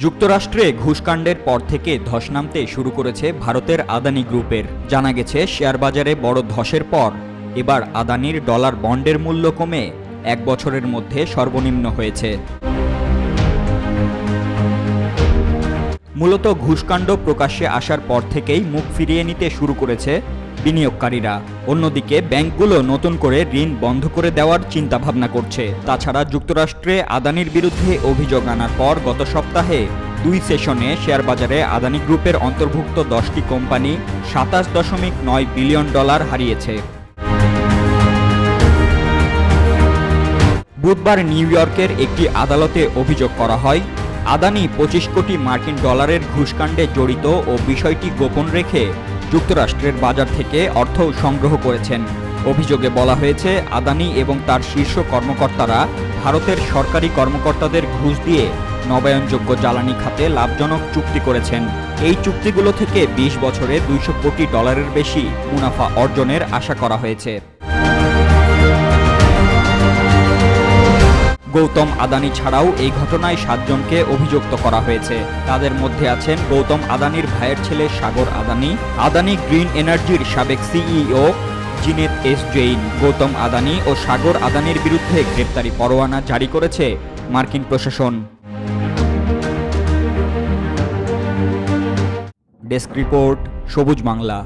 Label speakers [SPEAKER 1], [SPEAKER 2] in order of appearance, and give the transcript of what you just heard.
[SPEAKER 1] যুক্তরাষ্ট্রে ঘুষকাণ্ডের পর থেকে ধস নামতে শুরু করেছে ভারতের আদানি গ্রুপের। জানা গেছে শেয়ার বাজারে বড় ধসের পর এবার আদানির ডলার বন্ডের মূল্য কমে 1 বছরের মধ্যে সর্বনিম্ন হয়েছে। মূলত ঘুষকাণ্ড প্রকাশ্যে আসার পর থেকেই মুখ ফিরিয়ে নিতে শুরু করেছে বিনিয়োগকারীরা। অন্যদিকে ব্যাংকগুলো নতুন করে ঋণ বন্ধ করে দেওয়ার চিন্তাভাবনা করছে। তাছাড়া যুক্তরাষ্ট্রে আদানির বিরুদ্ধে অভিযোগ আনার পর গত সপ্তাহে 2 সেশনে শেয়ার বাজারে আদানি গ্রুপের অন্তর্ভুক্ত 10টি কোম্পানি $27.9 বিলিয়ন হারিয়েছে। বুধবার নিউ ইয়র্কের একটি আদালতে অভিযোগ করা হয়, আদানি 25 কোটি মার্কিন ডলারের ঘুষকাণ্ডে জড়িত ও বিষয়টি গোপন রেখে যুক্তরাষ্ট্রের বাজার থেকে অর্থ সংগ্রহ করেছেন। অভিযোগে বলা হয়েছে, আদানি এবং তার শীর্ষ কর্মকর্তারা ভারতের সরকারি কর্মকর্তাদের ঘুষ দিয়ে নবায়নযোগ্য জ্বালানি খাতে লাভজনক চুক্তি করেছেন। এই চুক্তিগুলো থেকে 20 বছরে $200 কোটি বেশি মুনাফা অর্জনের আশা করা হয়েছে। গৌতম আদানি ছাড়াও এই ঘটনায় 7 জনকে অভিযুক্ত করা হয়েছে। তাদের মধ্যে আছেন গৌতম আদানির ভাইয়ের ছেলে সাগর আদানি, আদানি গ্রিন এনার্জির সাবেক সিইও জিনেত এস জৈন। গৌতম আদানি ও সাগর আদানির বিরুদ্ধে গ্রেপ্তারি পরোয়ানা জারি করেছে মার্কিন প্রশাসন। ডেস্ক রিপোর্ট, সবুজ বাংলা।